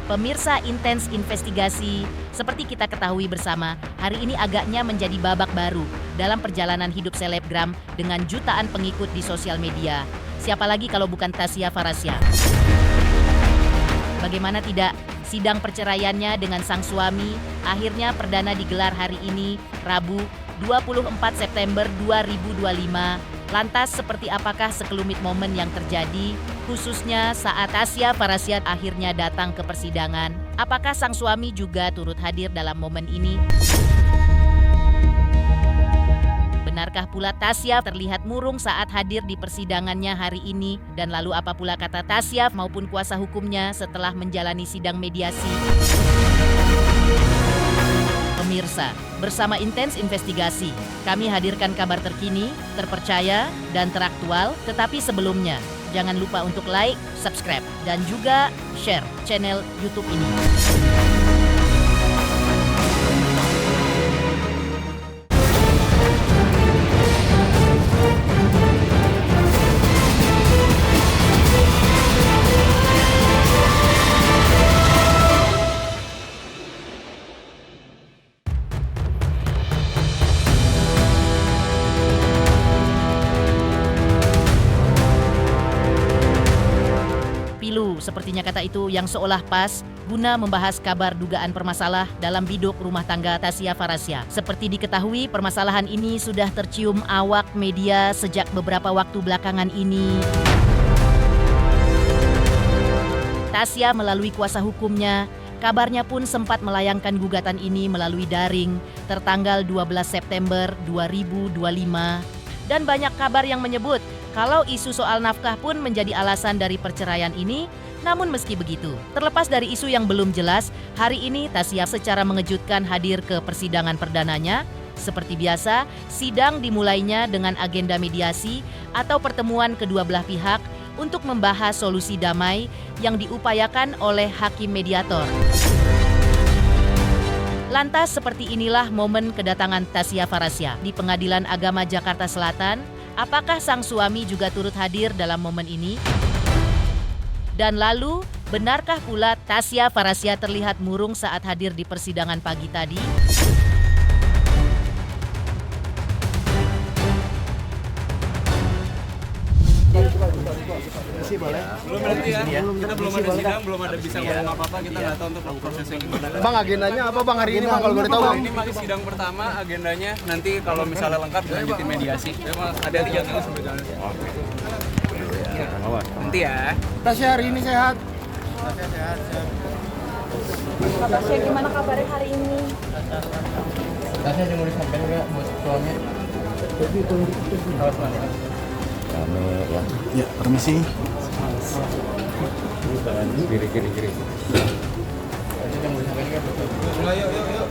Pemirsa Intens Investigasi, seperti kita ketahui bersama, hari ini agaknya menjadi babak baru dalam perjalanan hidup selebgram dengan jutaan pengikut di sosial media. Siapa lagi kalau bukan Tasya Farasya? Bagaimana tidak, sidang perceraiannya dengan sang suami akhirnya perdana digelar hari ini, Rabu 24 September 2025. Lantas seperti apakah sekelumit momen yang terjadi, khususnya saat Tasya Farasya akhirnya datang ke persidangan? Apakah sang suami juga turut hadir dalam momen ini? Benarkah pula Tasya terlihat murung saat hadir di persidangannya hari ini? Dan lalu apa pula kata Tasya maupun kuasa hukumnya setelah menjalani sidang mediasi? Pemirsa, bersama Intens Investigasi, kami hadirkan kabar terkini, terpercaya, dan teraktual. Tetapi sebelumnya, jangan lupa untuk like, subscribe, dan juga share channel YouTube ini. Sepertinya kata itu yang seolah pas guna membahas kabar dugaan permasalah dalam biduk rumah tangga Tasya Farasya. Seperti diketahui, permasalahan ini sudah tercium awak media sejak beberapa waktu belakangan ini. Tasya melalui kuasa hukumnya, kabarnya pun sempat melayangkan gugatan ini melalui daring tertanggal 12 September 2025. Dan banyak kabar yang menyebut kalau isu soal nafkah pun menjadi alasan dari perceraian ini. Namun meski begitu, terlepas dari isu yang belum jelas, hari ini Tasya secara mengejutkan hadir ke persidangan perdananya. Seperti biasa, sidang dimulainya dengan agenda mediasi atau pertemuan kedua belah pihak untuk membahas solusi damai yang diupayakan oleh hakim mediator. Lantas seperti inilah momen kedatangan Tasya Farasya di Pengadilan Agama Jakarta Selatan. Apakah sang suami juga turut hadir dalam momen ini? Dan lalu, benarkah pula Tasya Farasya terlihat murung saat hadir di persidangan pagi tadi? Boleh? Belum berarti ya? Kita belum ada sidang, belum ada bisa ngomong apa-apa, kita nggak tahu untuk prosesnya gimana. Bang, agendanya apa bang hari ini bang kalau boleh tahu? Ini masih sidang pertama, agendanya nanti kalau misalnya lengkap dilanjutin mediasi. Ada 3 kali sampai jalan. Nanti ya. Tasya hari ini sehat? Tasya sehat. Tasya gimana kabarnya hari ini? Tasya ada mau disampaikan nggak buat suaminya? Rame ya. Ya, permisi. Kiri. Tasya ada mau disampaikan nggak buat suaminya? Yuk.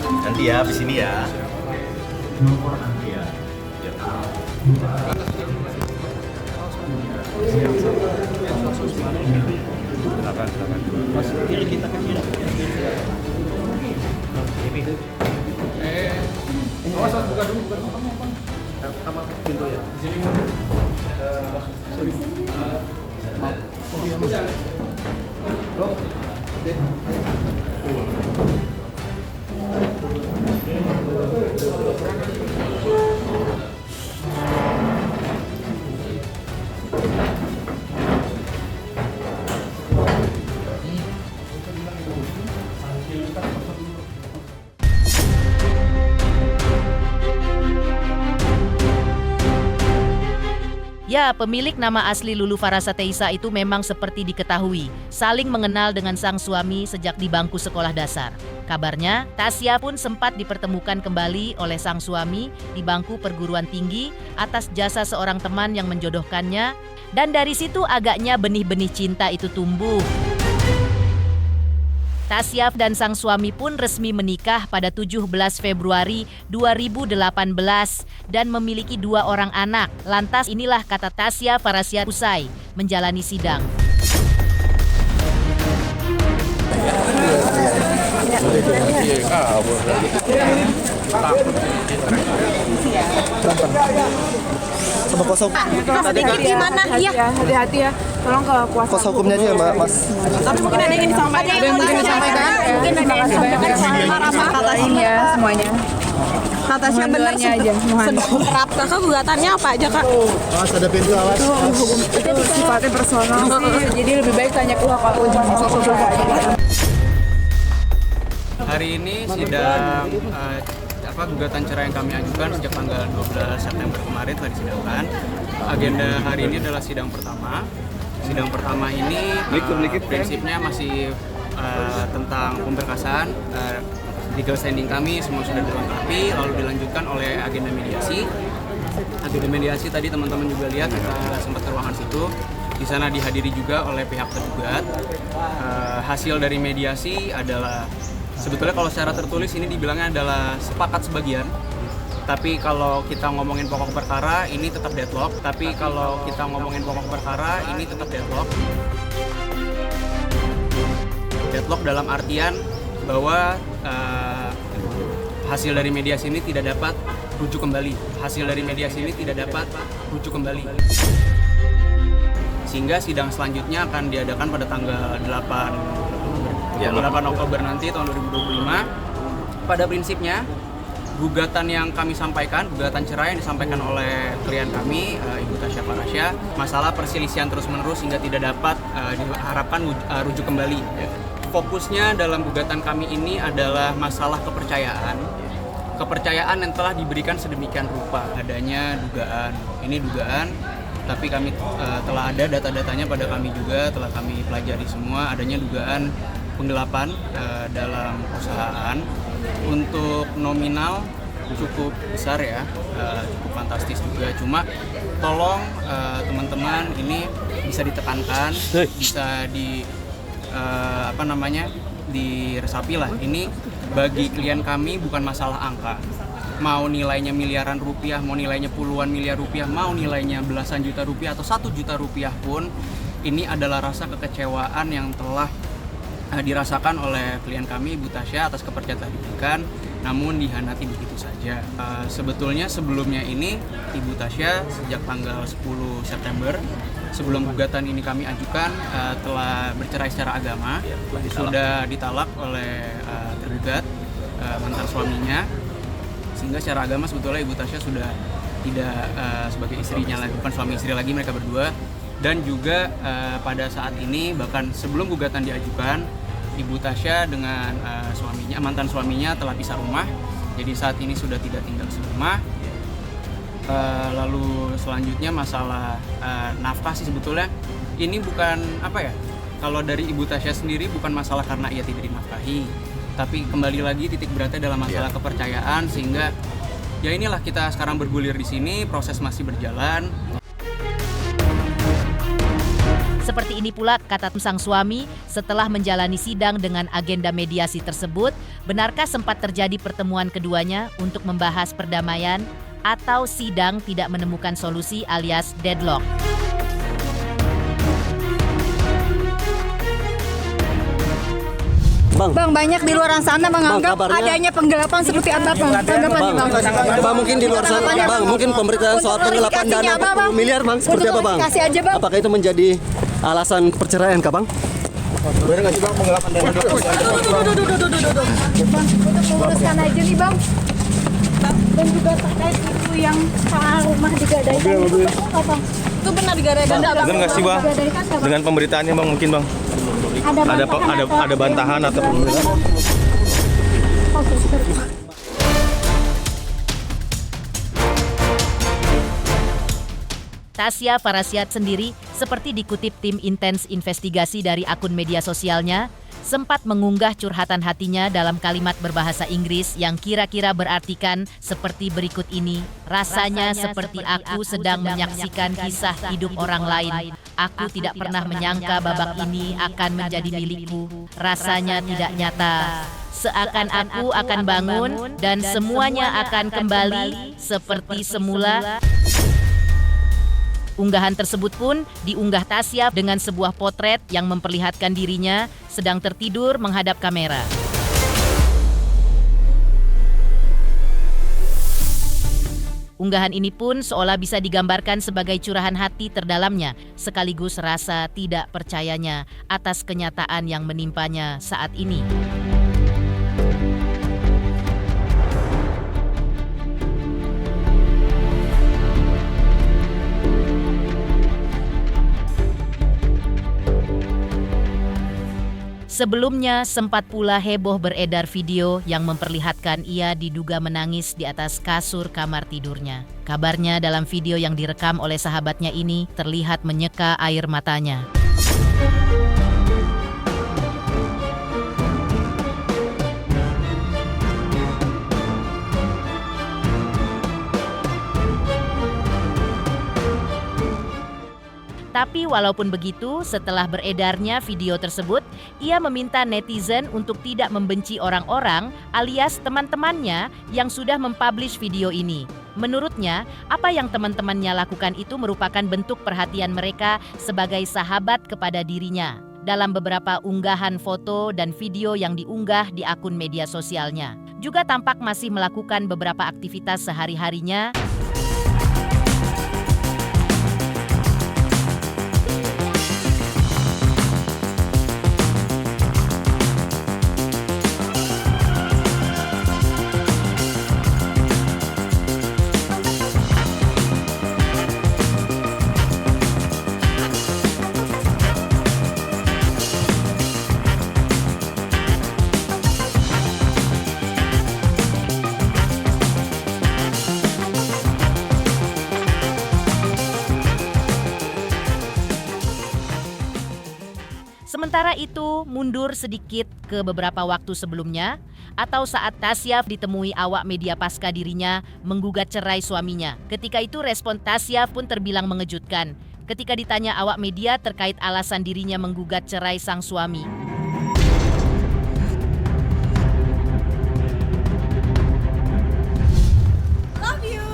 Nanti ya, habis ini ya. Silakan. Mas, kiri kita ke kiri. Awas, buka dulu. Sama pintu ya. Di sini. Ya, pemilik nama asli Lulu Farasa Teisa itu memang seperti diketahui, saling mengenal dengan sang suami sejak di bangku sekolah dasar. Kabarnya, Tasya pun sempat dipertemukan kembali oleh sang suami di bangku perguruan tinggi atas jasa seorang teman yang menjodohkannya, dan dari situ agaknya benih-benih cinta itu tumbuh. Tasya dan sang suami pun resmi menikah pada 17 Februari 2018 dan memiliki 2 orang anak. Lantas inilah kata Tasya Farasya usai menjalani sidang. Sama kuasa hukum. Gimana? Iya. Hati-hati ya. Tolong ke Kuasa hukumnya aja Mbak, Mas. Tapi mungkin ada yang ingin disampaikan. Ada yang ingin disampaikan. Mungkin ada yang disampaikan. Kata Tasya semuanya. Kata Tasya benar aja. Serap kakak gugatannya apa aja kak? Awas ada pintu, awas. Itu sifatnya personal sih. Jadi lebih baik tanya ke kakak Hari ini sidang gugatan cerai yang kami ajukan sejak tanggal 12 September kemarin telah disidangkan. Agenda hari ini adalah sidang pertama. Sidang pertama ini prinsipnya masih tentang pemberkasan. Legal standing kami semua sudah dilengkapi, lalu dilanjutkan oleh agenda mediasi. Agenda mediasi tadi teman-teman juga lihat sempat ke ruangan situ. Di sana dihadiri juga oleh pihak tergugat. Hasil dari mediasi adalah sebetulnya kalau secara tertulis ini dibilangnya adalah sepakat sebagian. Tapi kalau kita ngomongin pokok perkara ini tetap deadlock. Deadlock dalam artian bahwa hasil dari mediasi ini tidak dapat rujuk kembali. Sehingga sidang selanjutnya akan diadakan pada tanggal 8 Oktober nanti tahun 2025. Pada prinsipnya gugatan yang kami sampaikan, gugatan cerai yang disampaikan oleh klien kami, Ibu Tasya Farasya, masalah perselisihan terus-menerus hingga tidak dapat diharapkan rujuk kembali. Fokusnya dalam gugatan kami ini adalah masalah kepercayaan yang telah diberikan sedemikian rupa. Adanya dugaan, ini dugaan, tapi kami telah ada data-datanya pada kami juga, telah kami pelajari semua, adanya dugaan penggelapan dalam perusahaan untuk nominal cukup besar ya, cukup fantastis juga. Cuma tolong teman-teman ini bisa ditekankan, bisa diresapi lah. Ini bagi klien kami bukan masalah angka. Mau nilainya miliaran rupiah, mau nilainya puluhan miliar rupiah, mau nilainya belasan juta rupiah atau 1 juta rupiah pun, ini adalah rasa kekecewaan yang telah dirasakan oleh klien kami Ibu Tasya atas kepercayaan telah diberikan, namun dihianati begitu saja. Sebetulnya sebelumnya ini Ibu Tasya sejak tanggal 10 September sebelum gugatan ini kami ajukan telah bercerai secara agama, sudah ditalak oleh tergugat mantan suaminya, sehingga secara agama sebetulnya Ibu Tasya sudah tidak sebagai istrinya lagi, bukan suami istri lagi, mereka berdua. Dan juga pada saat ini bahkan sebelum gugatan diajukan, Ibu Tasya dengan mantan suaminya telah pisah rumah, jadi saat ini sudah tidak tinggal serumah. Lalu selanjutnya masalah nafkah sih sebetulnya ini bukan kalau dari Ibu Tasya sendiri bukan masalah karena ia tidak dinafkahi, tapi kembali lagi titik beratnya dalam masalah kepercayaan, sehingga ya inilah kita sekarang bergulir di sini, proses masih berjalan. Seperti ini pula kata sang suami setelah menjalani sidang dengan agenda mediasi tersebut, benarkah sempat terjadi pertemuan keduanya untuk membahas perdamaian atau sidang tidak menemukan solusi alias deadlock? Bang, banyak di luar sana menganggap adanya penggelapan seperti apa, Bang? Bang, mungkin di luar sana, Bang, mungkin pemberitaan soal penggelapan dana 40 miliar, Bang, seperti apa, Bang? Kasih aja, Bang. Apakah itu menjadi alasan perceraian, Kak, Bang? Bener nggak sih Bang penggelapan dana? Bang, untuk meluruskan aja nih, Bang. Dan juga terkait itu yang soal rumah digadaikan itu betul Bang? Itu benar digadaikan nggak, Bang? Bener nggak sih, Bang? Dengan pemberitaannya, Bang, mungkin, Bang? Ada bantahan atau pembelaan? Tasya Farasya sendiri seperti dikutip tim intens investigasi dari akun media sosialnya, sempat mengunggah curhatan hatinya dalam kalimat berbahasa Inggris yang kira-kira berartikan seperti berikut ini. Rasanya seperti aku sedang menyaksikan kisah hidup orang lain. Aku tidak pernah menyangka babak ini akan menjadi milikku. Rasanya tidak nyata. Seakan aku akan bangun dan semuanya akan kembali seperti semula. Unggahan tersebut pun diunggah Tasya dengan sebuah potret yang memperlihatkan dirinya sedang tertidur menghadap kamera. Unggahan ini pun seolah bisa digambarkan sebagai curahan hati terdalamnya, sekaligus rasa tidak percayanya atas kenyataan yang menimpanya saat ini. Sebelumnya sempat pula heboh beredar video yang memperlihatkan ia diduga menangis di atas kasur kamar tidurnya. Kabarnya dalam video yang direkam oleh sahabatnya ini terlihat menyeka air matanya. Tapi walaupun begitu, setelah beredarnya video tersebut, ia meminta netizen untuk tidak membenci orang-orang alias teman-temannya yang sudah mempublish video ini. Menurutnya, apa yang teman-temannya lakukan itu merupakan bentuk perhatian mereka sebagai sahabat kepada dirinya. Dalam beberapa unggahan foto dan video yang diunggah di akun media sosialnya, juga tampak masih melakukan beberapa aktivitas sehari-harinya. Sementara itu, mundur sedikit ke beberapa waktu sebelumnya, atau saat Tasya ditemui awak media pasca dirinya menggugat cerai suaminya. Ketika itu respon Tasya pun terbilang mengejutkan. Ketika ditanya awak media terkait alasan dirinya menggugat cerai sang suami. Love you.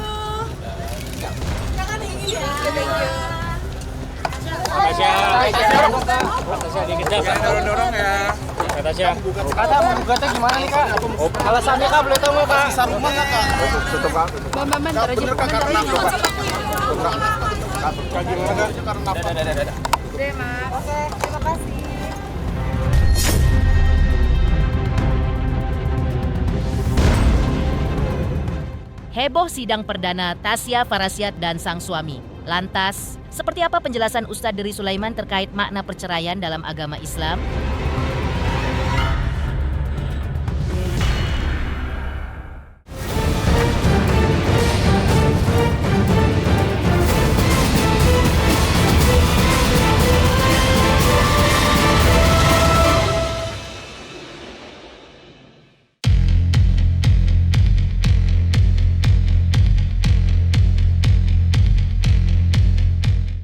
Jangan ini ya. Thank you. Dorong ya. Kata menggugatnya gimana nih Kak? Alasannya Kak boleh tahu nggak Kak? Bisa rumah nggak Kak? Tutup Kak. Bener Kak, karena apa? Karena apa? Deh, Mas. Oke, terima kasih. Heboh sidang perdana Tasya Farasiat dan sang suami. Lantas, seperti apa penjelasan Ustadz Dery Sulaiman terkait makna perceraian dalam agama Islam?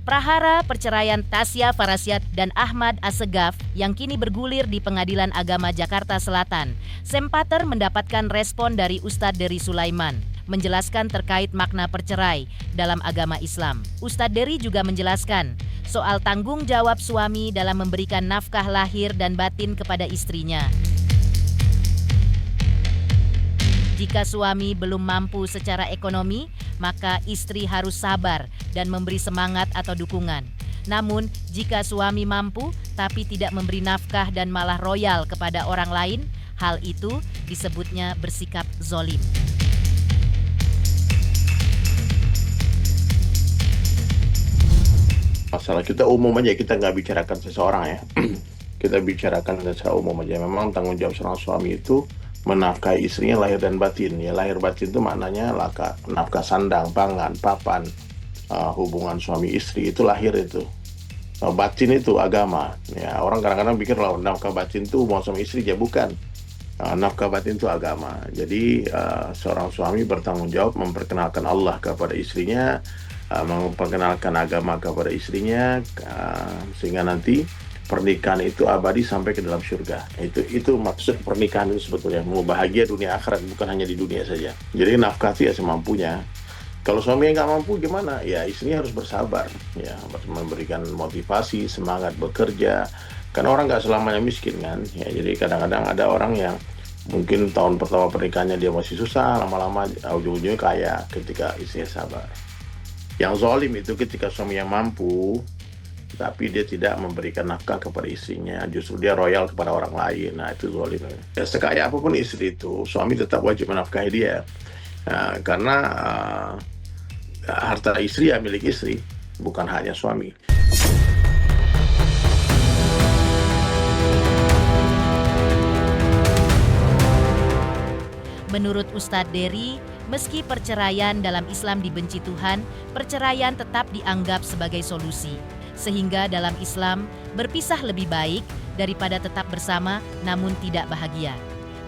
Prahara perceraian Tasya Farasiat dan Ahmad Assegaf yang kini bergulir di Pengadilan Agama Jakarta Selatan, sempater mendapatkan respon dari Ustadz Dery Sulaiman, menjelaskan terkait makna percerai dalam agama Islam. Ustadz Dery juga menjelaskan soal tanggung jawab suami dalam memberikan nafkah lahir dan batin kepada istrinya. Jika suami belum mampu secara ekonomi, maka istri harus sabar dan memberi semangat atau dukungan. Namun, jika suami mampu tapi tidak memberi nafkah dan malah royal kepada orang lain, hal itu disebutnya bersikap zolim. Masalah kita umum aja, kita nggak bicarakan seseorang ya. Kita bicarakan secara umum aja. Memang tanggung jawab seorang suami itu menafkahi istrinya lahir dan batin. Ya, lahir batin itu maknanya nafkah sandang, pangan, papan, hubungan suami istri itu lahir itu. Batin itu agama. Ya, orang kadang-kadang pikir lah nafkah batin itu hubungan suami istri, ya bukan. Nafkah batin itu agama. Jadi seorang suami bertanggung jawab memperkenalkan Allah kepada istrinya, memperkenalkan agama kepada istrinya, sehingga nanti pernikahan itu abadi sampai ke dalam surga. Itu maksud pernikahan itu sebetulnya, mau bahagia dunia akhirat, bukan hanya di dunia saja. Jadi nafkah itu ya semampunya. Kalau suami nggak mampu gimana? Ya istrinya harus bersabar, ya memberikan motivasi, semangat bekerja. Karena orang nggak selamanya miskin kan. Ya, jadi kadang-kadang ada orang yang Mungkin tahun pertama pernikahannya dia masih susah, lama-lama ujung-ujungnya kaya ketika istrinya sabar. Yang zalim itu ketika suaminya mampu, tapi dia tidak memberikan nafkah kepada istrinya, justru dia royal kepada orang lain. Nah, itu zalim. Ya, sekaya apapun istri itu, suami tetap wajib menafkahi dia. Nah, karena harta istri ya milik istri, bukan hanya suami. Menurut Ustadz Dery, meski perceraian dalam Islam dibenci Tuhan, perceraian tetap dianggap sebagai solusi. Sehingga dalam Islam, berpisah lebih baik daripada tetap bersama namun tidak bahagia.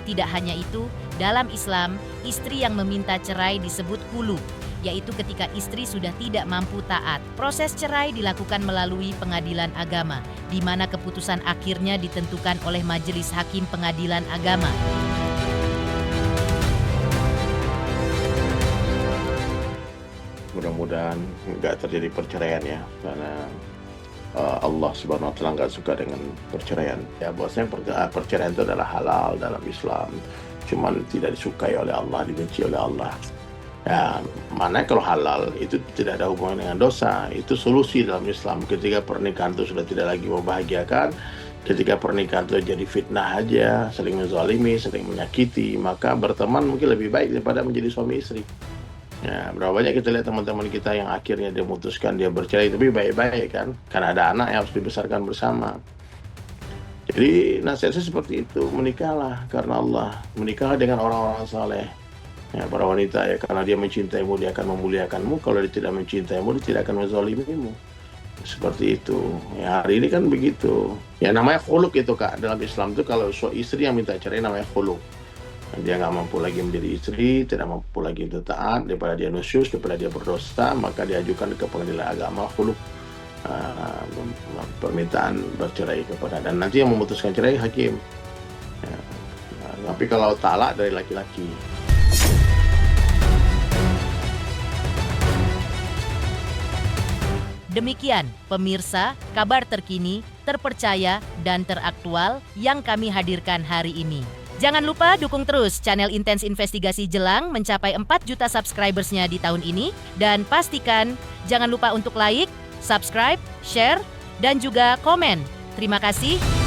Tidak hanya itu, dalam Islam, istri yang meminta cerai disebut khulu, yaitu ketika istri sudah tidak mampu taat. Proses cerai dilakukan melalui pengadilan agama, di mana keputusan akhirnya ditentukan oleh Majelis Hakim Pengadilan Agama. Mudah-mudahan nggak terjadi perceraian ya, karena Allah Subhanahu Wa Taala nggak suka dengan perceraian. Ya, bahwasanya perceraian itu adalah halal dalam Islam, cuman tidak disukai oleh Allah, dibenci oleh Allah. Ya, mana kalau halal itu tidak ada hubungan dengan dosa, itu solusi dalam Islam. Ketika pernikahan itu sudah tidak lagi membahagiakan, ketika pernikahan itu jadi fitnah aja, saling menzalimi, saling menyakiti, maka berteman mungkin lebih baik daripada menjadi suami istri. Ya, berapa banyak kita lihat teman-teman kita yang akhirnya dia memutuskan dia bercerai, tapi baik-baik kan, karena ada anak yang harus dibesarkan bersama. Jadi nasihat saya seperti itu, menikahlah karena Allah, menikahlah dengan orang-orang saleh. Ya, para wanita ya, karena dia mencintaimu dia akan memuliakanmu, kalau dia tidak mencintaimu dia tidak akan menzalimimu. Seperti itu. Ya, hari ini kan begitu. Ya, namanya khuluk itu Kak, dalam Islam itu kalau istri yang minta cerai namanya khuluk. Dia nggak mampu lagi menjadi istri, tidak mampu lagi untuk taat, daripada dia nusyus, daripada dia berdosa, maka diajukan ke pengadilan agama khuluk, permintaan bercerai kepada, dan nanti yang memutuskan cerai hakim. Ya, tapi kalau talak dari laki-laki. Demikian pemirsa, kabar terkini, terpercaya, dan teraktual yang kami hadirkan hari ini. Jangan lupa dukung terus channel Intens Investigasi Jelang mencapai 4 juta subscribersnya di tahun ini. Dan pastikan jangan lupa untuk like, subscribe, share, dan juga komen. Terima kasih.